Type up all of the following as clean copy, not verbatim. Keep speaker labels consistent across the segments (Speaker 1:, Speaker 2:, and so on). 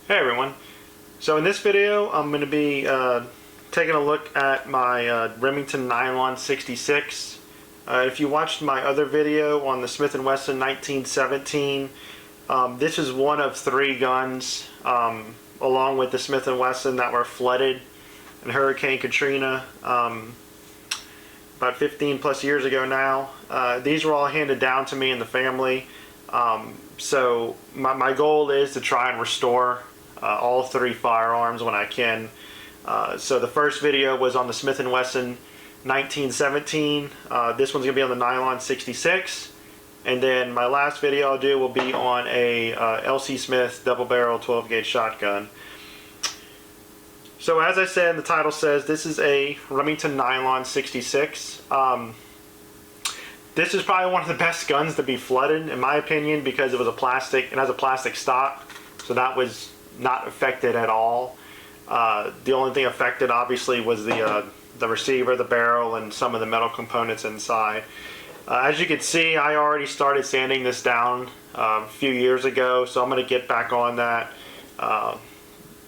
Speaker 1: Hey everyone. So in this video I'm going to be taking a look at my Remington Nylon 66. If you watched my other video on the Smith & Wesson 1917, this is one of three guns along with the Smith & Wesson that were flooded in Hurricane Katrina about 15 plus years ago now. These were all handed down to me in the family. So my goal is to try and restore all three firearms when I can. So the first video was on the Smith & Wesson 1917. This one's going to be on the Nylon 66. And then my last video I'll do will be on a L.C. Smith double barrel 12 gauge shotgun. So as I said, the title says this is a Remington Nylon 66. This is probably one of the best guns to be flooded, in my opinion, because it was a plastic. It has a plastic stock, so that was not affected at all. The only thing affected, obviously, was the receiver, the barrel, and some of the metal components inside. As you can see, I already started sanding this down a few years ago, so I'm going to get back on that.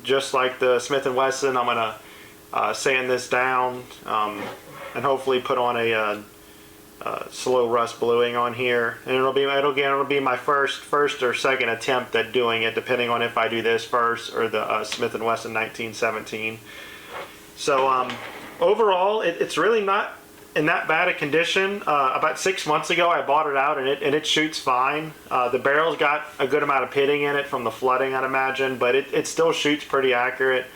Speaker 1: Just like the Smith & Wesson, I'm going to sand this down and hopefully put on a slow rust bluing on here, and it'll be my first or second attempt at doing it, depending on if I do this first or the Smith & Wesson 1917. So overall, it's really not in that bad a condition. About 6 months ago, I bought it out, and it shoots fine. The barrel's got a good amount of pitting in it from the flooding, I'd imagine, but it still shoots pretty accurate.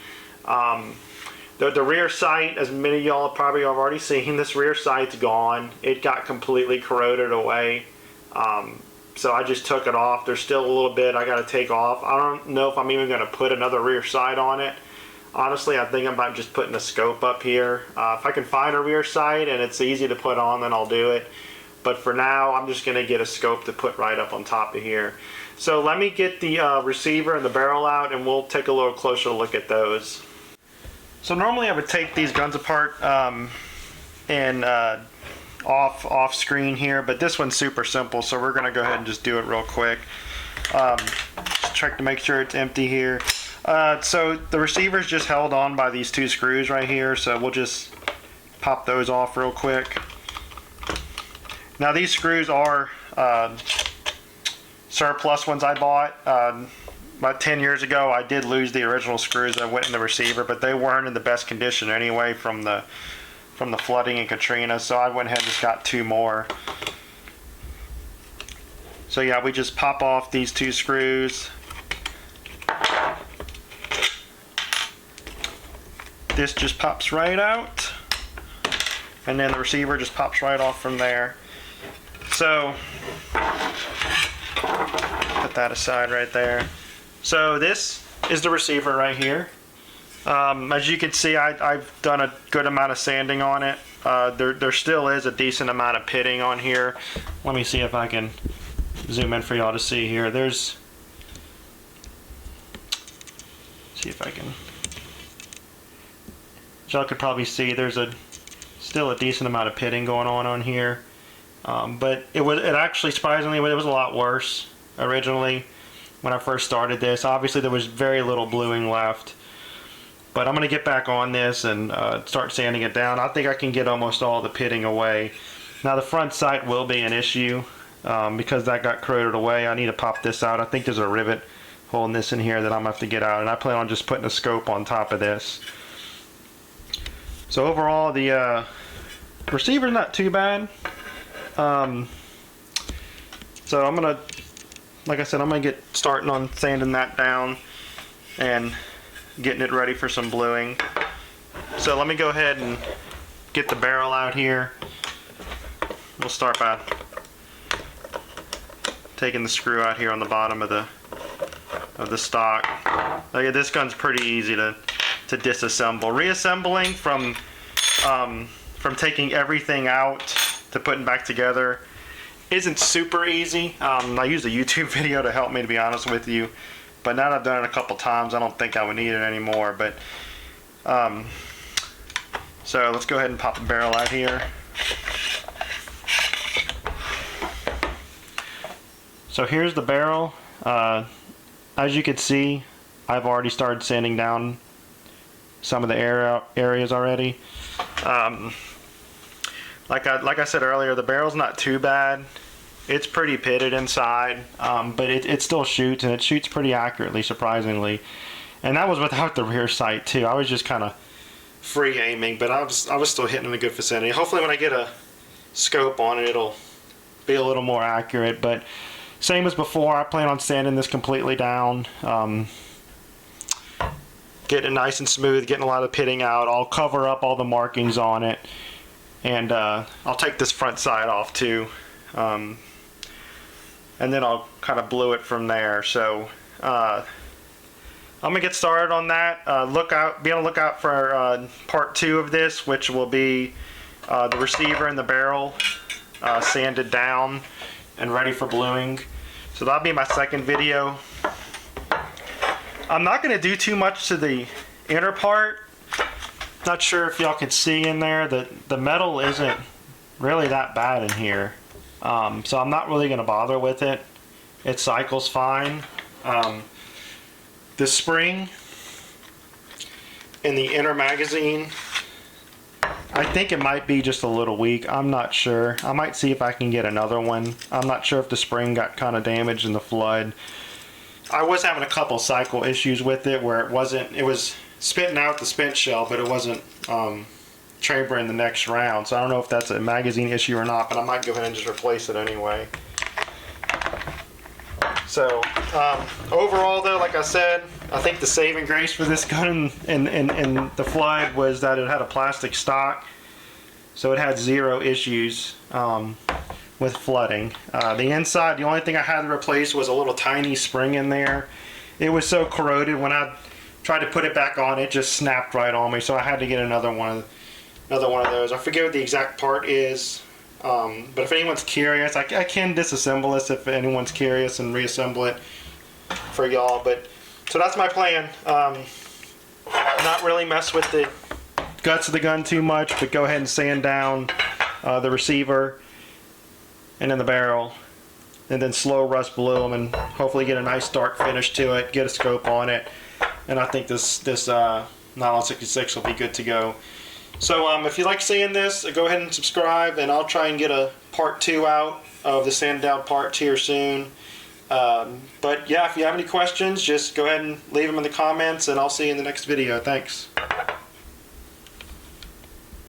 Speaker 1: The rear sight, as many of y'all probably have already seen, this rear sight's gone. It got completely corroded away. So I just took it off. There's still a little bit I got to take off. I don't know if I'm even going to put another rear sight on it. Honestly, I think I'm just putting a scope up here. If I can find a rear sight and it's easy to put on, then I'll do it. But for now, I'm just going to get a scope to put right up on top of here. So let me get the receiver and the barrel out, and we'll take a little closer look at those. So normally I would take these guns apart and off screen here, but this one's super simple, so we're going to go ahead and just do it real quick. Just check to make sure it's empty here. So the receiver's just held on by these two screws right here, so we'll just pop those off real quick. Now these screws are surplus ones I bought. About 10 years ago, I did lose the original screws that went in the receiver, but they weren't in the best condition anyway from the flooding in Katrina, so I went ahead and just got two more. So yeah, we just pop off these two screws. This just pops right out, and then the receiver just pops right off from there. So put that aside right there. So this is the receiver right here. As you can see, I've done a good amount of sanding on it. There still is a decent amount of pitting on here. Let me see if I can zoom in for y'all to see here. See if I can. Y'all could probably see there's still a decent amount of pitting going on here. But it actually, surprisingly, it was a lot worse originally. When I first started this, obviously there was very little bluing left, but I'm going to get back on this and start sanding it down. I think I can get almost all the pitting away. Now the front sight will be an issue because that got corroded away. I need to pop this out. I think there's a rivet holding this in here that I'm going to have to get out, and I plan on just putting a scope on top of this. So overall, the receiver's not too bad. So I'm going to, like I said, I'm going to get starting on sanding that down and getting it ready for some bluing. So let me go ahead and get the barrel out here. We'll start by taking the screw out here on the bottom of the stock. Like, this gun's pretty easy to disassemble. Reassembling from taking everything out to putting back together isn't super easy. I used a YouTube video to help me, to be honest with you, but now that I've done it a couple times, I don't think I would need it anymore. But so let's go ahead and pop the barrel out here. So here's the barrel. As you can see, I've already started sanding down some of the areas already. Like I said earlier, the barrel's not too bad. It's pretty pitted inside, but it still shoots, and it shoots pretty accurately, surprisingly. And that was without the rear sight too. I was just kind of free aiming, but I was still hitting in a good vicinity. Hopefully when I get a scope on it, it'll be a little more accurate. But same as before, I plan on sanding this completely down, getting it nice and smooth, getting a lot of pitting out. I'll cover up all the markings on it, and I'll take this front side off too, and then I'll kind of blue it from there. So I'm gonna get started on that. Be on the lookout for part 2 of this, which will be the receiver and the barrel sanded down and ready for bluing. So that'll be my second video. I'm not going to do too much to the inner part. Not sure if y'all can see in there that the metal isn't really that bad in here. So I'm not really going to bother with it. It cycles fine. The spring in the inner magazine, I think it might be just a little weak. I'm not sure. I might see if I can get another one. I'm not sure if the spring got kind of damaged in the flood. I was having a couple cycle issues with it where it was spitting out the spent shell, but it wasn't chambering the next round. So I don't know if that's a magazine issue or not, but I might go ahead and just replace it anyway. So overall though, like I said, I think the saving grace for this gun in the flood was that it had a plastic stock, so it had 0 issues with flooding. The inside, the only thing I had to replace was a little tiny spring in there. It was so corroded when I tried to put it back on, it just snapped right on me, so I had to get another one of those. I forget what the exact part is. But if anyone's curious, I can disassemble this if anyone's curious and reassemble it for y'all. But so that's my plan. Not really mess with the guts of the gun too much, but go ahead and sand down the receiver and then the barrel, and then slow rust blue them, and hopefully get a nice dark finish to it. Get a scope on it, and I think this Nylon 66 will be good to go. So if you like seeing this, go ahead and subscribe, and I'll try and get a part 2 out of the sand down parts here soon. But yeah, if you have any questions, just go ahead and leave them in the comments, and I'll see you in the next video. Thanks.